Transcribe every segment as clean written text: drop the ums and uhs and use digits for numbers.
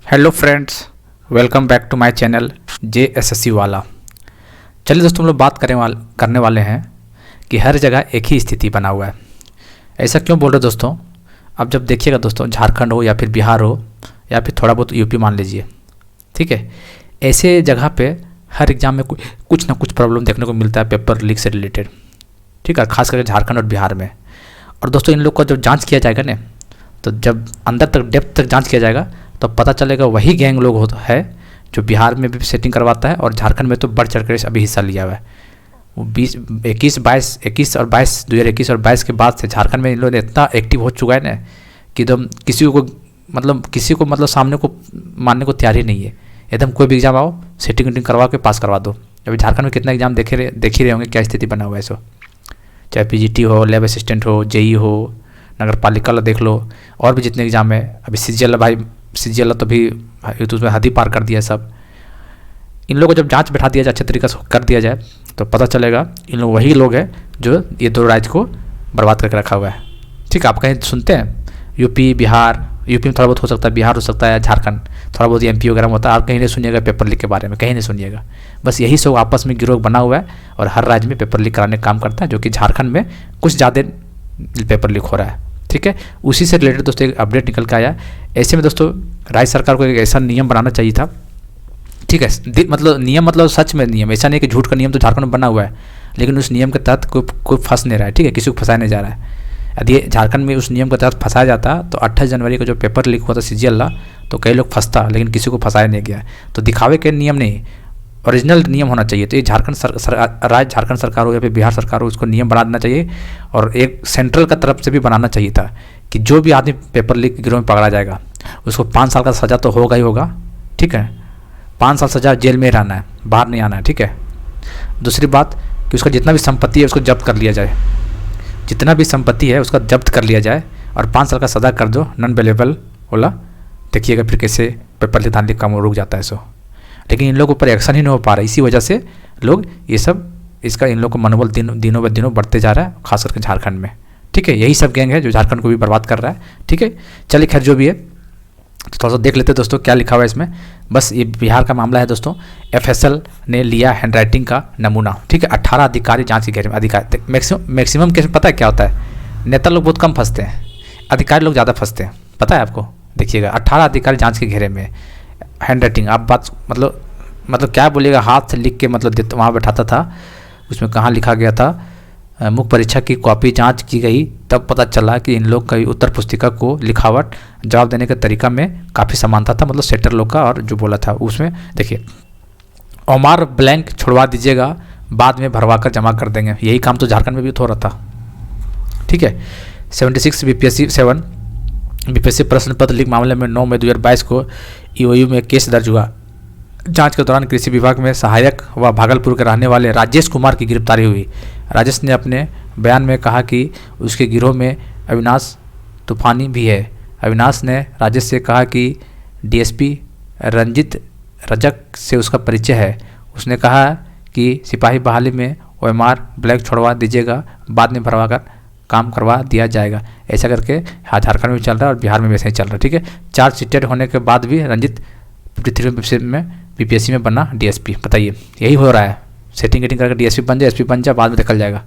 Hello friends, welcome back to my channel JSSC वाला। चलिए दोस्तों, हम लोग बात करने वाले हैं कि हर जगह एक ही स्थिति बना हुआ है। ऐसा क्यों बोल रहे दोस्तों? अब जब देखिएगा दोस्तों, झारखंड हो या फिर बिहार हो या फिर थोड़ा बहुत यूपी मान लीजिए, ठीक है, ऐसे जगह पे हर एग्ज़ाम में कुछ ना कुछ प्रॉब्लम देखने को मिलता है पेपर लीक से रिलेटेड, ठीक है, खास करके झारखंड और बिहार में। और दोस्तों, इन लोग का जब जाँच किया जाएगा ना, तो जब अंदर तक डेप्थ तक जाँच किया जाएगा तो पता चलेगा वही गैंग लोग होता है जो बिहार में भी सेटिंग करवाता है और झारखंड में तो बढ़ चढ़ कर अभी हिस्सा लिया हुआ है। वो 21 और 22 2021 और 22 के बाद से झारखंड में इन लोग इतना एक्टिव हो चुका है ना कि एकदम किसी को सामने को मानने को तैयार ही नहीं है। एकदम कोई भी एग्ज़ाम आओ, सेटिंग वेटिंग करवा के पास करवा दो। अभी झारखंड में कितना एग्ज़ाम देख ही रहे होंगे, क्या स्थिति बना हुआ है सो, चाहे PGT हो, लैब असिस्टेंट हो, JE हो, नगर पालिका ला देख लो, और भी जितने एग्ज़ाम है। अभी CGL तो भी उसमें हद ही पार कर दिया सब। इन लोगों को जब जांच बैठा दिया जाए, अच्छे तरीके से कर दिया जाए, तो पता चलेगा इन लोग वही लोग हैं जो ये दो राज्य को बर्बाद करके रखा हुआ है। ठीक है, आप कहीं सुनते हैं यूपी में थोड़ा बहुत हो सकता है, बिहार हो सकता है, झारखंड थोड़ा बहुत MP वगैरह में होता है। आप कहीं नहीं सुनिएगा पेपर लीक के बारे में, कहीं नहीं सुनिएगा। बस यही सब आपस में गिरोह बना हुआ है और हर राज्य में पेपर लीक कराने का काम करता है, जो कि झारखंड में कुछ ज़्यादा पेपर लीक हो रहा है। ठीक है, उसी से रिलेटेड दोस्तों एक अपडेट निकल के आया। ऐसे में दोस्तों राज्य सरकार को एक ऐसा नियम बनाना चाहिए था। ठीक है, नियम सच में नियम, ऐसा नहीं कि झूठ का नियम तो झारखंड में बना हुआ है, लेकिन उस नियम के तहत कोई फंस नहीं रहा है। ठीक है, किसी को फंसाया नहीं जा रहा है। यदि झारखंड में उस नियम के तहत फंसाया जाता तो 28 जनवरी को जो पेपर लीक हुआ था CGL, तो कई लोग फंसता, लेकिन किसी को फंसाया नहीं गया। तो दिखावे के नियम नहीं, ओरिजिनल नियम होना चाहिए। तो ये झारखंड सरकार हो या फिर बिहार सरकार हो, उसको नियम बना देना चाहिए। और एक सेंट्रल का तरफ से भी बनाना चाहिए था कि जो भी आदमी पेपर लीक गिरोह में पकड़ा जाएगा उसको 5 साल का सज़ा तो होगा ही होगा। ठीक है, 5 साल सज़ा, जेल में रहना है, बाहर नहीं आना है। ठीक है, दूसरी बात कि उसका जितना भी संपत्ति है उसको जब्त कर लिया जाए, जितना भी संपत्ति है उसका जब्त कर लिया जाए और 5 साल का सज़ा कर दो, नॉन अवेलेबल होला। देखिएगा फिर कैसे पेपर लीक धान लीक काम रुक जाता है सो। लेकिन इन लोगों पर एक्शन ही नहीं हो पा रहा है, इसी वजह से लोग इन लोग को मनोबल दिनों ब दिनों बढ़ते जा रहा है, खास करके झारखंड में। ठीक है, यही सब गैंग है जो झारखंड को भी बर्बाद कर रहा है। ठीक है, चलिए खैर जो भी है, तो थोड़ा सा देख लेते हैं दोस्तों क्या लिखा हुआ है इसमें। बस ये बिहार का मामला है दोस्तों। FSL ने लिया हैंडराइटिंग का नमूना। ठीक है, 18 अधिकारी जाँच के घेरे में। अधिकारी मैक्सिमम केस में पता है क्या होता है, नेता लोग बहुत कम फंसते हैं, अधिकारी लोग ज़्यादा फंसते हैं, पता है आपको। देखिएगा 18 अधिकारी जाँच के घेरे में। हैंडराइटिंग, आप बात मतलब क्या बोलिएगा, हाथ से लिख के वहाँ बैठाता था, उसमें कहाँ लिखा गया था, मुख्य परीक्षा की कॉपी जांच की गई, तब पता चला कि इन लोग का उत्तर पुस्तिका को लिखावट जवाब देने के तरीका में काफ़ी समानता था, सेटर लोग का और जो बोला था उसमें। देखिए, ओमार ब्लैंक छुड़वा दीजिएगा, बाद में भरवा कर जमा कर देंगे। यही काम तो झारखंड में भी हो रहा था। ठीक है, 76 BPSC प्रश्न पत्र लीक मामले में 9 मई 2022 को EOU में केस दर्ज हुआ। जांच के दौरान कृषि विभाग में सहायक व भागलपुर के रहने वाले राजेश कुमार की गिरफ्तारी हुई। राजेश ने अपने बयान में कहा कि उसके गिरोह में अविनाश तूफानी भी है। अविनाश ने राजेश से कहा कि DSP रंजित रजक से उसका परिचय है। उसने कहा कि सिपाही बहाली में OMR ब्लैंक छोड़वा दीजिएगा, बाद में भरवा कर काम करवा दिया जाएगा। ऐसा करके झारखंड में चल रहा है और बिहार में वैसे ही चल रहा है। ठीक है, चार्ज सीटेड होने के बाद भी रंजित BPSC में बना DSP। बताइए, यही हो रहा है, सेटिंग वेटिंग करके DSP बन जाए, SP बन जाए, बाद में निकल जाएगा,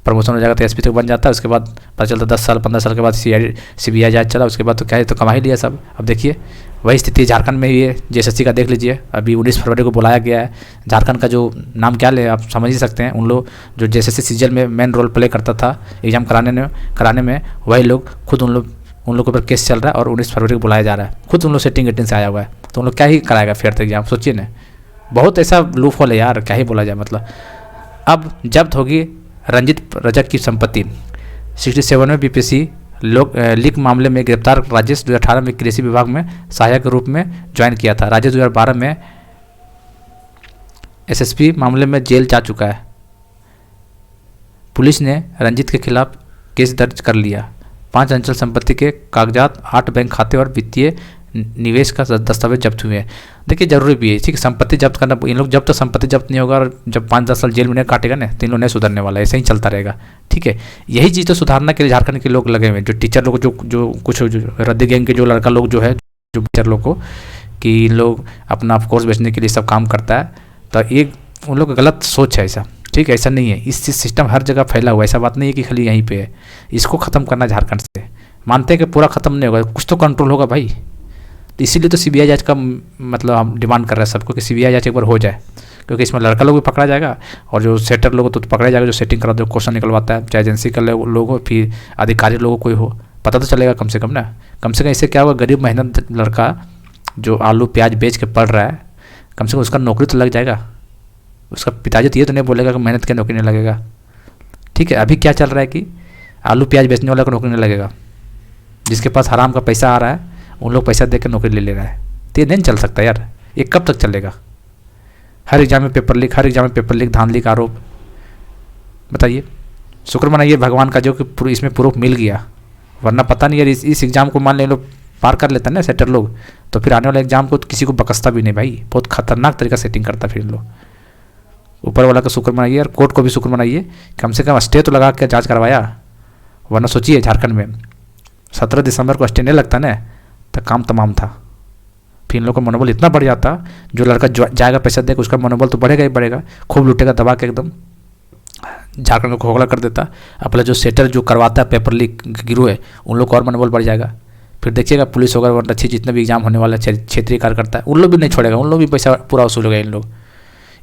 प्रमोशन हो जाएगा तो SP तक बन जाता है। उसके बाद पता चलता 10 साल 15 साल के बाद CBI जांच चला, उसके बाद तो क्या है, तो कमा ही लिया सब। अब देखिए वही स्थिति झारखंड में ही है। JSSC का देख लीजिए, अभी 19 फरवरी को बुलाया गया है। झारखंड का जो नाम क्या ले, आप समझ ही सकते हैं। उन लोग जो JSSC CGL में मेन रोल प्ले करता था एग्जाम कराने में, वही लोग खुद उन लोग के ऊपर केस चल रहा है और 19 फरवरी को बुलाया जा रहा है। खुद उन लोग सेटिंग वेटिंग से आया हुआ है, तो उन लोग क्या ही कराएगा फेयर तक एग्जाम, सोचिए ना। बहुत ऐसा लूप होल है यार, क्या ही बोला जाए। अब जब्त होगी रंजित रजक की संपत्ति। 67 में BPSC लीक मामले में गिरफ्तार राजेश 2018 में कृषि विभाग में सहायक के रूप में ज्वाइन किया था। राजेश 2012 में SSP मामले में जेल जा चुका है। पुलिस ने रंजित के खिलाफ केस दर्ज कर लिया। 5 अंचल संपत्ति के कागजात, 8 बैंक खाते और वित्तीय निवेश का दस्तावेज जब्त हुए हैं। देखिए जरूरी भी है, ठीक, संपत्ति जब्त करना। इन लोग जब तक संपत्ति जब्त नहीं होगा और जब 5-10 साल जेल में नहीं काटेगा ना, तो इन लोग नहीं सुधरने वाला है, ऐसे ही चलता रहेगा। ठीक है, यही चीज़ तो सुधारना के लिए झारखंड के लोग लगे हुए हैं। जो टीचर लोग जो कुछ रद्दी गैंग के जो लड़का लोग जो है, जो टीचर लोग को कि इन लोग अपना कोर्स बेचने के लिए सब काम करता है, तो ये उन लोग का गलत सोच है ऐसा, ठीक है। ऐसा नहीं है, इस सिस्टम हर जगह फैला हुआ है, ऐसा बात नहीं है कि खाली यहीं पे है। इसको ख़त्म करना झारखंड से, मानते हैं कि पूरा ख़त्म नहीं होगा, कुछ तो कंट्रोल होगा भाई। तो इसीलिए तो सीबीआई जांच का मतलब हम डिमांड कर रहे हैं सबको कि सीबीआई जांच एक बार हो जाए, क्योंकि इसमें लड़का लोग भी पकड़ा जाएगा और जो सेटर लोग तो पकड़ा जाएगा, जो सेटिंग करा दो, क्वेश्चन निकलवाता है, चाहे एजेंसी का लोग हो फिर अधिकारी लोगों कोई हो, पता तो चलेगा कम से कम ना। कम से कम इससे क्या होगा, गरीब मेहनत लड़का जो आलू प्याज बेच के पढ़ रहा है, कम से कम उसका नौकरी तो लग जाएगा। उसका पिताजी तो ये तो नहीं बोलेगा कि मेहनत की नौकरी नहीं लगेगा, ठीक है। अभी क्या चल रहा है कि आलू प्याज बेचने वाला को नौकरी नहीं लगेगा, जिसके पास हराम का पैसा आ रहा है उन लोग पैसा दे कर नौकरी ले रहा है। तो ये नहीं चल सकता यार, ये कब तक चलेगा। हर एग्जाम में पेपर लीक, हर एग्जाम में पेपर लीक, धांधली का आरोप। बताइए, शुक्र मनाइए भगवान का जो कि इसमें प्रूफ मिल गया, वरना पता नहीं यार इस एग्ज़ाम को मान ले लोग पार कर लेते हैं ना सेटर लोग, तो फिर आने वाले एग्जाम को तो किसी को बकसता भी नहीं भाई, बहुत खतरनाक तरीका सेटिंग करता फिर इन लोग। ऊपर वाला का शुक्र मनाइए और कोर्ट को भी शुक्र मनाइए, कम से कम स्टे तो लगा के जांच करवाया, वरना सोचिए झारखंड में 17 दिसंबर को स्टे नहीं लगता ना तो काम तमाम था। फिर इन लोग का मनोबल इतना बढ़ जाता, जो लड़का जाएगा पैसा देगा उसका मनोबल तो बढ़ेगा ही बढ़ेगा, खूब लूटेगा दबा के एकदम झारखंड को खोखला कर देता। अपना जो सेटर जो करवाता है पेपर लीक गिरोह है उन लोग को और मनोबल बढ़ जाएगा। फिर देखिएगा पुलिस वगैरह वरना अच्छी जितने भी एग्जाम होने वाला है क्षेत्रीय कार्यकर्ता है उन लोग भी नहीं छोड़ेगा, उन लोग भी पैसा पूरा वसूलेगा इन लोग।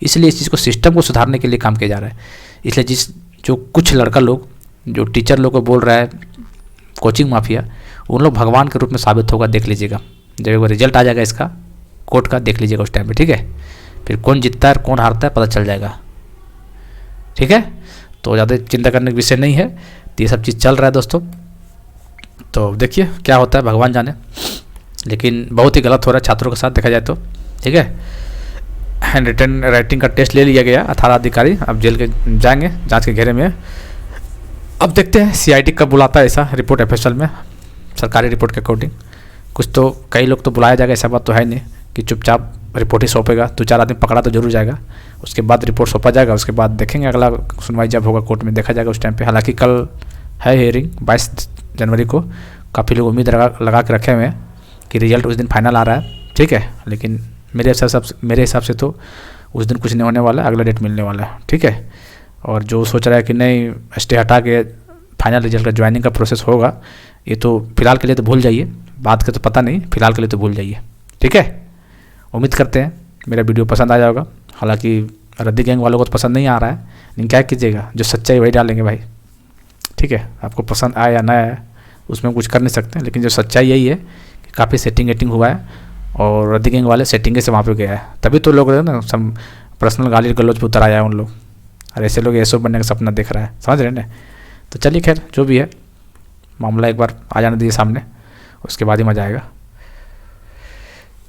इसलिए इस चीज़ को सिस्टम को सुधारने के लिए काम किया जा रहा है। इसलिए जो कुछ लड़का लोग जो टीचर लोग को बोल रहा है कोचिंग माफिया, उन लोग भगवान के रूप में साबित होगा, देख लीजिएगा। जब एक बार रिजल्ट आ जाएगा इसका कोर्ट का, देख लीजिएगा उस टाइम पे, ठीक है। फिर कौन जीतता है और कौन हारता है पता चल जाएगा, ठीक है। तो ज़्यादा चिंता करने का विषय नहीं है, तो ये सब चीज़ चल रहा है दोस्तों। तो देखिए क्या होता है, भगवान जाने, लेकिन बहुत ही गलत हो रहा है छात्रों के साथ देखा जाए तो, ठीक है। हैंड रिटन राइटिंग का टेस्ट ले लिया गया, 18 अधिकारी अब जेल के जाएंगे, जांच के घेरे में। अब देखते हैं सीआईडी कब बुलाता है ऐसा रिपोर्ट एफएसएल में, सरकारी रिपोर्ट के अकॉर्डिंग। कुछ तो कई लोग तो बुलाया जाएगा, ऐसा बात तो है नहीं कि चुपचाप रिपोर्ट ही सौंपेगा, 2-4 आदमी पकड़ा तो जरूर जाएगा, उसके बाद रिपोर्ट सौंपा जाएगा, उसके बाद देखेंगे अगला सुनवाई जब होगा कोर्ट में देखा जाएगा उस टाइम पे। हालांकि कल है हियरिंग 22 जनवरी को, काफ़ी लोग उम्मीद लगा के रखे हुए हैं कि रिजल्ट उस दिन फाइनल आ रहा है, ठीक है। लेकिन मेरे हिसाब से तो उस दिन कुछ नहीं होने वाला है, अगला डेट मिलने वाला है, ठीक है। और जो सोच रहा है कि नहीं स्टे हटा के फाइनल रिजल्ट का ज्वाइनिंग का प्रोसेस होगा, ये तो फिलहाल के लिए तो भूल जाइए, बात का तो पता नहीं, फिलहाल के लिए तो भूल जाइए, ठीक है। उम्मीद करते हैं मेरा वीडियो पसंद आ जाएगा। हालांकि रद्दी गैंग वालों को तो पसंद नहीं आ रहा है, लेकिन क्या कीजिएगा, जो सच्चाई वही डालेंगे भाई, ठीक है। आपको पसंद आए या ना आए उसमें कुछ कर नहीं सकते, लेकिन जो सच्चाई यही है कि काफ़ी सेटिंग वेटिंग हुआ है और रद्दी गैंग वाले सेटिंग से वहाँ पे गया है, तभी तो लोग ना सब पर्सनल गाली गलौज पे उतर आया है उन लोग, और ऐसे लोग ऐसो बनने का सपना देख रहा है, समझ रहे हैं ना। तो चलिए खैर जो भी है मामला एक बार आ जाने दीजिए सामने, उसके बाद ही मजा आएगा।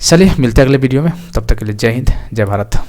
चलिए मिलते हैं अगले वीडियो में, तब तक के लिए जय हिंद जय भारत।